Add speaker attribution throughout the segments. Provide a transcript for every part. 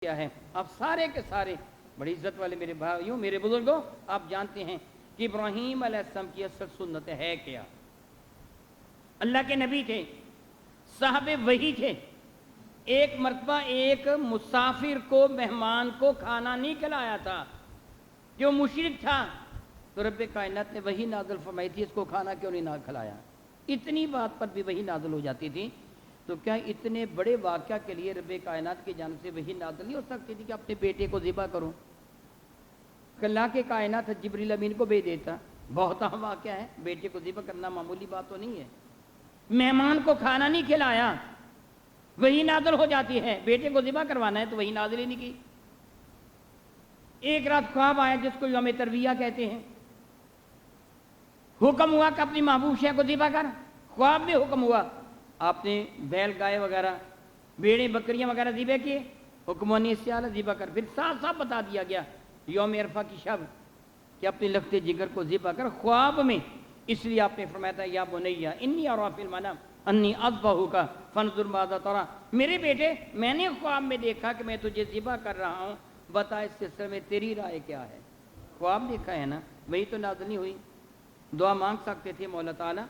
Speaker 1: کیا ہے. اب سارے کے سارے بڑی عزت والے میرے بھائیوں، میرے بزرگوں، آپ جانتے ہیں کہ ابراہیم علیہ السلام کی اصل سنت ہے کیا؟ اللہ کے نبی تھے، صاحب وحی تھے. ایک مرتبہ ایک مسافر کو، مہمان کو کھانا نہیں کھلایا تھا، جو مشرک تھا. تو رب کائنات نے وحی نازل فرمائی تھی، اس کو کھانا کیوں نہیں کھلایا؟ اتنی بات پر بھی وحی نازل ہو جاتی تھی. تو کیا اتنے بڑے واقعہ کے لیے رب کائنات کی جانب سے وحی نازل نہیں ہو سکتی تھی کہ اپنے بیٹے کو ذبح کرو؟ اللہ کے کائنات جبریل امین کو بھیج دیتا. بہت اہم واقعہ ہے، بیٹے کو ذبح کرنا معمولی بات تو نہیں ہے. مہمان کو کھانا نہیں کھلایا، وحی نازل ہو جاتی ہے. بیٹے کو ذبح کروانا ہے تو وحی نازل ہی نہیں کی. ایک رات خواب آیا جس کو یوم ترویہ کہتے ہیں. حکم ہوا کہ اپنی محبوب شے کو ذبح کر. خواب میں حکم ہوا، آپ نے بیل گائے وغیرہ، بیڑے بکریاں وغیرہ ذبح کیے. حکمانی سے اعلیٰ ذبح کر. پھر صاف صاف بتا دیا گیا یوم عرفہ کی شب کہ اپنے لختے جگر کو ذبح کر خواب میں. اس لیے آپ نے فرمایا تھا یا بنیا انی ارا فی المنام انی اذبحک فانظر ماذا تری. میرے بیٹے، میں نے خواب میں دیکھا کہ میں تجھے ذبح کر رہا ہوں، بتا اس سلسلے میں تیری رائے کیا ہے؟ خواب دیکھا ہے نا، وہی تو نازل نہیں ہوئی. دعا مانگ سکتے تھے مولا تعالیٰ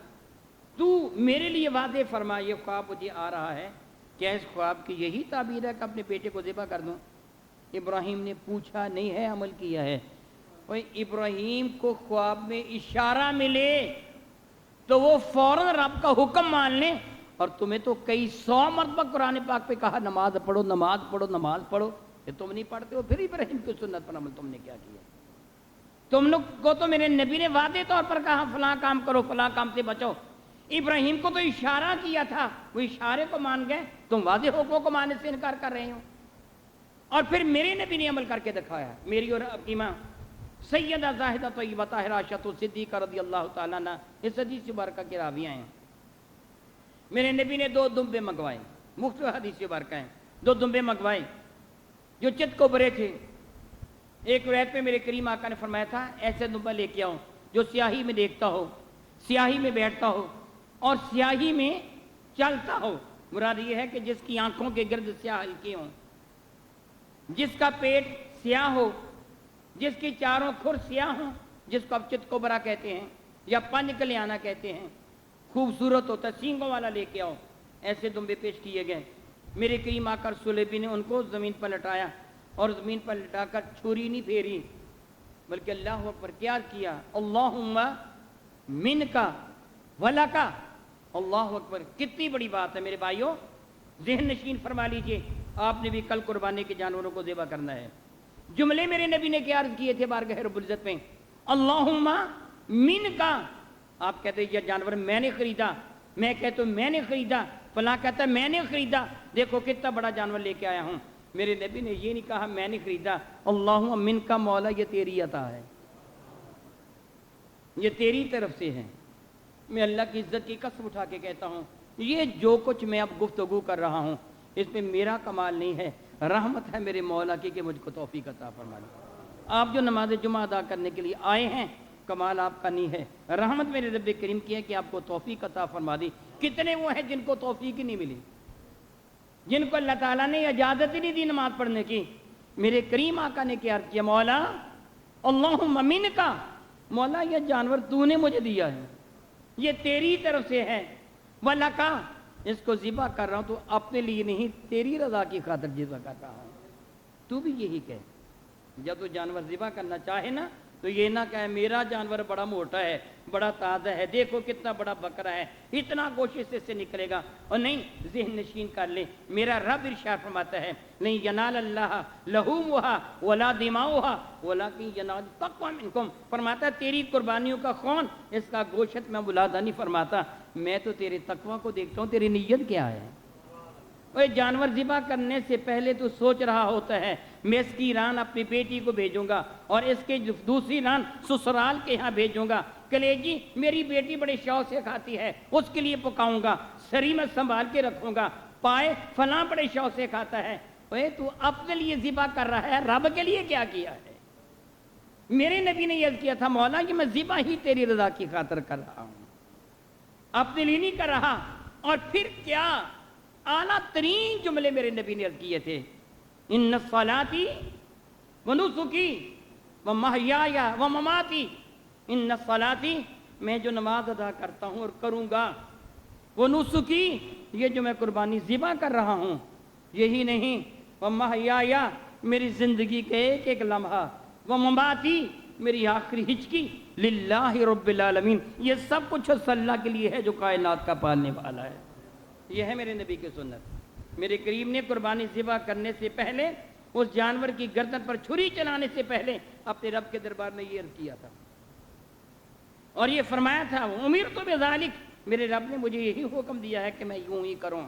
Speaker 1: تو میرے لیے واضح فرما، یہ خواب مجھے آ رہا ہے، کیا اس خواب کی یہی تعبیر ہے کہ اپنے بیٹے کو ذبح کر دوں؟ ابراہیم نے پوچھا نہیں ہے، عمل کیا ہے. ابراہیم کو خواب میں اشارہ ملے تو وہ فوراً رب کا حکم مان لیں. اور تمہیں تو کئی 100 مرتبہ قرآن پاک پہ کہا نماز پڑھو نماز پڑھو نماز پڑھو، کہ تم نہیں پڑھتے ہو. پھر ابراہیم کی سنت پر عمل تم نے کیا کیا؟ تم لوگ کو تو میرے نبی نے واضح طور پر کہا فلاں کام کرو فلاں کام سے بچو. ابراہیم کو تو اشارہ کیا تھا، وہ اشارے کو مان گئے، تم واضح حکموں کو ماننے سے انکار کر رہے ہو. اور پھر میرے نبی نے عمل کر کے دکھایا. میری اور اپنی ماں سیدہ زاہدہ طیبہ طاہرہ عائشہ صدیقہ رضی اللہ تعالیٰ عنہ اس حدیث مبارکہ کے راویہ ہیں. میرے نبی نے 2 دمبے منگوائے، مختلف حدیث مبارکہ ہیں. 2 دمبے منگوائے جو چت کو برے تھے. ایک روایت میں میرے کریم آقا نے فرمایا تھا ایسے دمبا لے کے آؤ جو سیاہی میں دیکھتا ہو، سیاہی میں بیٹھتا ہو اور سیاہی میں چلتا ہو. مراد یہ ہے کہ جس کی آنکھوں کے گرد سیاہ ہلکی ہوں، جس کا پیٹ سیاہ ہو، جس کی چاروں کھر سیاہ ہوں، جس کو اب چت کو برا کہتے ہیں یا پنج کلیانہ کہتے ہیں. خوبصورت ہوتا ہے، سینگوں والا لے کے آؤ. ایسے دمبے پیش کیے گئے. میرے کریم آ کر سلیبی نے ان کو زمین پر لٹایا اور زمین پر لٹا کر چھری نہیں پھیری بلکہ اللہ اکبر کیا کیا، اللہم من کا ولا کا. اللہ اکبر، کتنی بڑی بات ہے میرے بھائیوں. ذہن نشین فرما لیجئے، آپ نے بھی کل قربانی کے جانوروں کو ذبح کرنا ہے. جملے میرے نبی نے کیا عرض کیے تھے بارگاہ رب العزت میں؟ اللہم من کا. آپ کہتے ہیں یہ جانور میں نے خریدا، میں کہتا ہوں میں نے خریدا، فلاں کہتا ہے میں نے خریدا. دیکھو کتنا بڑا جانور لے کے آیا ہوں. میرے نبی نے یہ نہیں کہا میں نے خریدا. اللہم من کا، مولا یہ تیری عطا ہے، یہ تیری طرف سے ہے. میں اللہ کی عزت کی قسم اٹھا کے کہتا ہوں، یہ جو کچھ میں اب گفتگو کر رہا ہوں اس میں میرا کمال نہیں ہے، رحمت ہے میرے مولا کی کہ مجھ کو توفیق عطا فرما دی. آپ جو نماز جمعہ ادا کرنے کے لیے آئے ہیں، کمال آپ کا نہیں ہے، رحمت میرے رب کریم کی ہے کہ آپ کو توفیق عطا فرما دی. کتنے وہ ہیں جن کو توفیق ہی نہیں ملی، جن کو اللہ تعالیٰ نے اجازت ہی نہیں دی نماز پڑھنے کی. میرے کریم آقا نے کیا کیا، مولا اللہم من کا، مولا یہ جانور تو نے مجھے دیا ہے، یہ تیری طرف سے ہے. وَلَكَ، اس کو ذبح کر رہا ہوں تو اپنے لیے نہیں، تیری رضا کی خاطر ذبح کر رہا ہوں. تو بھی یہی کہے، جب تو جانور ذبح کرنا چاہے نا تو یہ نہ کہے میرا جانور بڑا موٹا ہے، بڑا تازہ ہے، دیکھو کتنا بڑا بکرا ہے، اتنا گوشت سے نکلے گا. اور نہیں، ذہن نشین کر لے، میرا رب ارشاد فرماتا ہے نہیں ینال اللہ لحومها ولا دماؤها ولکن ینال التقوی منکم. فرماتا ہے تیری قربانیوں کا خون، اس کا گوشت میں ملادہ نہیں فرماتا، میں تو تیرے تقوی کو دیکھتا ہوں، تیری نیت کیا ہے. وہ جانور ذبح کرنے سے پہلے تو سوچ رہا ہوتا ہے میں اس کی ران اپنی بیٹی کو بھیجوں گا اور اس کے دوسری ران سسرال کے یہاں بھیجوں گا. کلیجی میری بیٹی بڑے شوق سے کھاتی ہے، اس کے لیے پکاؤں گا، سری میں سنبھال کے رکھوں گا. پائے فلاں بڑے شوق سے کھاتا ہے. اوے تو اپنے لیے ذبح کر رہا ہے، رب کے لیے کیا کیا ہے؟ میرے نبی نے یہ کیا تھا، مولا کہ میں ذبح ہی تیری رضا کی خاطر کر رہا ہوں، اپنے لیے نہیں کر رہا. اور پھر کیا اعلیٰ ترین جملے میرے نبی نے عرض کیے تھے، ان صلاتی و نسکی و محیایا و مماتی، ان صلاتی میں جو نماز ادا کرتا ہوں اور کروں گا، وہ نسکی یہ جو میں قربانی ذبح کر رہا ہوں، یہی نہیں، و محیایا میری زندگی کے ایک ایک لمحہ، و مماتی میری آخری ہچکی، للہ رب العالمین، یہ سب کچھ اس اللہ کے لیے ہے جو کائنات کا پالنے والا ہے۔ یہ ہے میرے نبی کی سنت۔ میرے کریم نے قربانی ذبح کرنے سے پہلے، اس جانور کی گردن پر چھری چلانے سے پہلے اپنے رب کے دربار میں یہ عرض کیا تھا اور یہ فرمایا تھا، امرت بذالک، میرے رب نے مجھے یہی حکم دیا ہے کہ میں یوں ہی کروں۔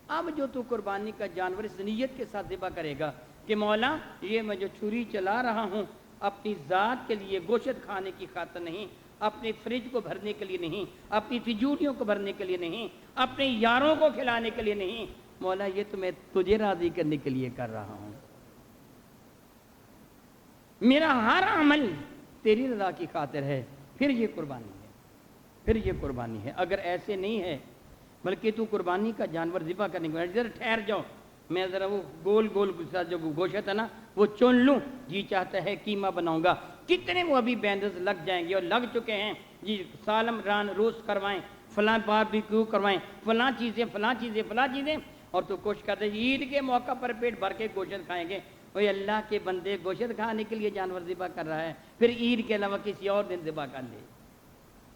Speaker 1: اب جو تو قربانی کا جانور اس نیت کے ساتھ ذبح کرے گا کہ مولا یہ میں جو چھری چلا رہا ہوں اپنی ذات کے لیے گوشت کھانے کی خاطر نہیں، اپنے فریج کو بھرنے کے لیے نہیں، اپنی تجوریوں کو بھرنے کے لیے نہیں، اپنے یاروں کو کھلانے کے لیے نہیں، مولا یہ تو میں تجھے راضی کرنے کے لیے کر رہا ہوں، میرا ہر عمل تیری رضا کی خاطر ہے، پھر یہ قربانی ہے، پھر یہ قربانی ہے۔ اگر ایسے نہیں ہے بلکہ تو قربانی کا جانور ذبح کرنے کے بعد ذرا ٹھہر جاؤ، میں ذرا وہ گول گول جو گوشت ہے نا وہ چن لوں، جی چاہتا ہے قیمہ بناؤں گا، کتنے وہ ابھی بینڈز لگ جائیں گے اور لگ چکے ہیں، جی سالم ران روز کروائیں، فلاں باربیکیو کروائیں، فلاں چیزیں فلاں چیزیں فلاں چیزیں، اور تو کوشش کرتے عید کے موقع پر پیٹ بھر کے گوشت کھائیں گے۔ وہ اللہ کے بندے گوشت کھانے کے لیے جانور ذبح کر رہا ہے، پھر عید کے علاوہ کسی اور دن ذبح کر لے۔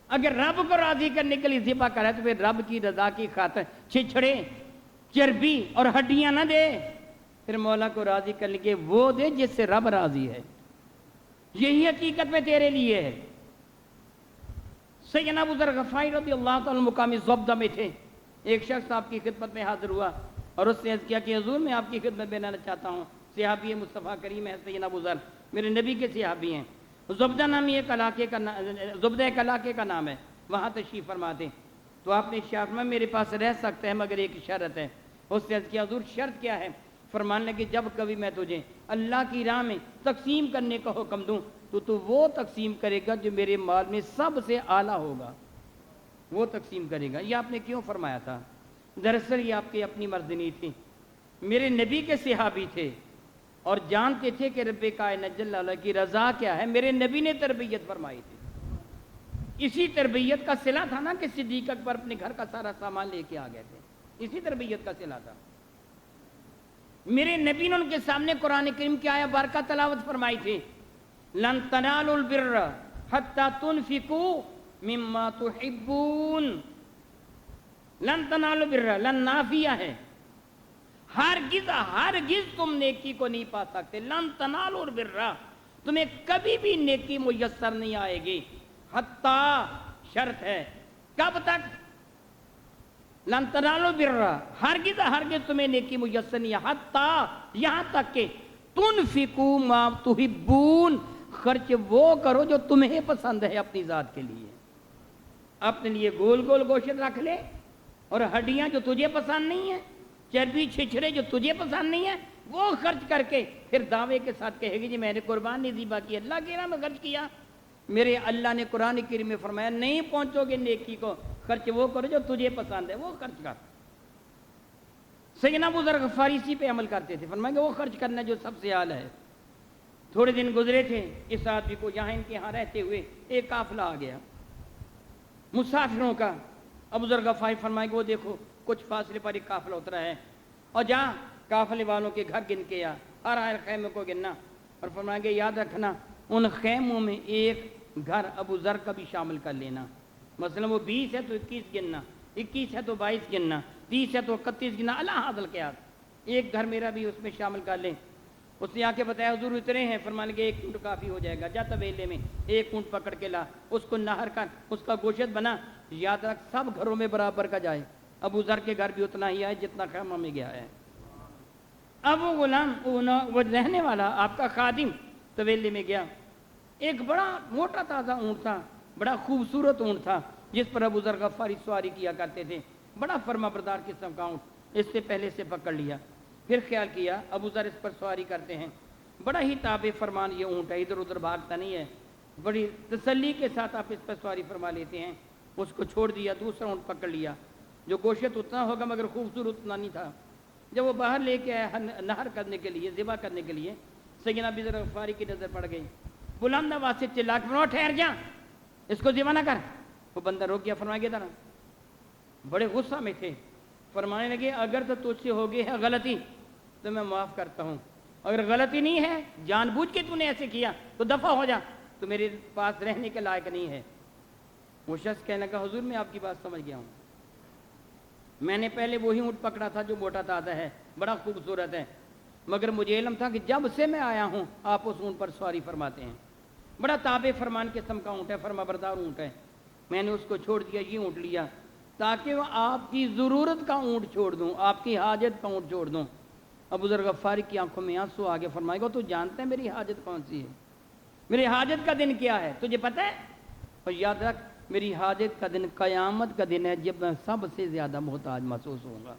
Speaker 1: اگر رب کو راضی کرنے کے لیے ذبح کرا ہے تو پھر رب کی رضا کی خاطر چھچڑے چربی اور ہڈیاں نہ دے، پھر مولا کو راضی کرنے کے وہ دے جس سے رب راضی ہے۔ یہی حقیقت میں تیرے لیے ہے۔ سیدنا ابو ذر غفاری رضی اللہ تعالیٰ مقامی زبدہ میں تھے، ایک شخص آپ کی خدمت میں حاضر ہوا اور اس نے عرض کیا کہ حضور میں آپ کی خدمت میں لانا چاہتا ہوں، صحابی مصطفیٰ کریم ہے سیدنا ابو ذر، میرے نبی کے صحابی ہیں، زبدہ نامی ایک علاقے کا زبدہ ایک علاقے کا نام ہے، وہاں تشریف فرماتے، تو آپ نے شاہ فرمایا میرے پاس رہ سکتے ہیں مگر ایک شرط ہے۔ اس نے عرض کیا حضور شرط کیا ہے؟ فرمانے لگے جب کبھی میں تجھے اللہ کی راہ میں تقسیم کرنے کا حکم دوں تو وہ تقسیم کرے گا جو میرے مال میں سب سے اعلیٰ ہوگا، وہ تقسیم کرے گا۔ یہ آپ نے کیوں فرمایا تھا؟ دراصل یہ آپ کی اپنی مرضی نہیں تھی، میرے نبی کے صحابی تھے اور جانتے تھے کہ رب کائنات جل اللہ کی رضا کیا ہے، میرے نبی نے تربیت فرمائی تھی۔ اسی تربیت کا صلہ تھا نا کہ صدیق اکبر اپنے گھر کا سارا سامان لے کے آ گئے تھے، اسی تربیت کا صلہ تھا۔ میرے نبی نے ان کے سامنے قرآن کریم کی آیت بارکہ تلاوت فرمائی تھی، لن تنالوا البر حتی تنفقوا مما تحبون، لن تنالوا البر، لن نافیہ ہے، ہرگز تم نیکی کو نہیں پا سکتے، لن تنالوا البر، تمہیں کبھی بھی نیکی میسر نہیں آئے گی، حتی شرط ہے، کب تک؟ لن تنالوا البر، ہرگز تمہیں نیکی میسر نہیں، حتی یہاں تک کہ تنفقوا ما تحبون، خرچ وہ کرو جو تمہیں پسند ہے اپنی ذات کے لیے، اپنے لیے گول گول گوشت رکھ لے اور ہڈیاں جو تجھے پسند نہیں ہیں، چربی چھچڑے جو تجھے پسند نہیں ہیں، وہ خرچ کر کے پھر دعوے کے ساتھ کہے گی جی میں نے قربانی ذبح کی، اللہ کی راہ میں خرچ کیا۔ میرے اللہ نے قرآن کریم میں فرمایا نہیں پہنچو گے نیکی کو، خرچ وہ کرو جو تجھے پسند ہے، وہ خرچ کر۔ سیدنا ابو ذر غفاری اسی پہ عمل کرتے تھے، فرمائیں گے وہ خرچ کرنا جو سب سے اعلیٰ ہے۔ تھوڑے دن گزرے تھے، اس آدمی کو یہاں ان کے ہاں رہتے ہوئے ایک قافلہ آ گیا مسافروں کا۔ ابو ذر غفاری فرمائیں گے وہ دیکھو کچھ فاصلے پر ایک قافلہ اترا ہے، اور جہاں قافلے والوں کے گھر گن کے ہر خیمے کو گننا، اور فرمائیں گے یاد رکھنا ان خیموں میں ایک گھر ابو ذر کا بھی شامل کر لینا، مثلا وہ 20 ہے تو 21 گننا، 21 ہے تو 22 گننا، 30 ہے تو 31 گننا، اللہ حاضل کے ہاتھ ایک گھر میرا بھی اس میں شامل کر لیں۔ اس نے آ کے بتایا حضور اتنے ہیں، فرمانے لگے 1 اونٹ کافی ہو جائے گا، جا طویلے میں 1 اونٹ پکڑ کے لا، اس کو نہر کر اس کا گوشت بنا، یاد رکھ سب گھروں میں برابر کا جائے، ابو ذر کے گھر بھی اتنا ہی آئے جتنا خیمہ میں گیا ہے۔ اب وہ غلام وہ رہنے والا آپ کا خادم طویلے میں گیا، ایک بڑا موٹا تازہ اونٹ تھا، بڑا خوبصورت اونٹ تھا جس پر ابو ذر غفاری سواری کیا کرتے تھے، بڑا فرما بردار قسم کا اونٹ، اس سے پہلے سے پکڑ لیا، پھر خیال کیا ابو ذر اس پر سواری کرتے ہیں، بڑا ہی تابع فرمان یہ اونٹ ہے، ادھر ادھر بھاگتا نہیں ہے، بڑی تسلی کے ساتھ آپ اس پر سواری فرما لیتے ہیں۔ اس کو چھوڑ دیا، دوسرا اونٹ پکڑ لیا، جو گوشت اتنا ہوگا مگر خوبصورت اتنا نہیں تھا، جب وہ باہر لے کے آیا نہر کرنے کے لیے، ذبح کرنے کے لیے، سیدنا ابو ذر غفاری کی نظر پڑ گئی، بلند آواز سے چلا کے فرمایا ٹھہر جا، اس کو ذبح نہ کر۔ وہ بندہ روک گیا، فرمایا کہ طرح بڑے غصہ میں تھے، فرمانے لگے اگر تو تجھ سے ہو گئی ہے غلطی تو میں معاف کرتا ہوں، اگر غلطی نہیں ہے جان بوجھ کے تو نے ایسے کیا تو دفع ہو جا، تو میرے پاس رہنے کے لائق نہیں ہے۔ وہ شخص کہنے لگا حضور میں آپ کی بات سمجھ گیا ہوں، میں نے پہلے وہی اونٹ پکڑا تھا جو موٹا تازہ ہے، بڑا خوبصورت ہے، مگر مجھے علم تھا کہ جب سے میں آیا ہوں آپ اس اونٹ پر سواری فرماتے ہیں، بڑا تابع فرمان قسم کا اونٹ ہے، فرما بردار اونٹ ہے، میں نے اس کو چھوڑ دیا، یہ اونٹ لیا تاکہ وہ آپ کی ضرورت کا اونٹ چھوڑ دوں، آپ کی حاجت کا اونٹ چھوڑ دوں۔ ابو ذر غفاری کی آنکھوں میں آنسو آگے، فرمائے گا تو جانتے ہیں میری حاجت کون سی ہے، میری حاجت کا دن کیا ہے تجھے پتہ ہے؟ اور یاد رکھ میری حاجت کا دن قیامت کا دن ہے، جب میں سب سے زیادہ محتاج محسوس ہوں گا،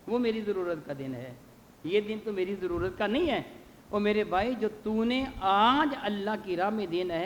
Speaker 1: وہ میری ضرورت کا دن ہے، یہ دن تو میری ضرورت کا نہیں ہے۔ اور میرے بھائی جو تو نے آج اللہ کی راہ میں دینا ہے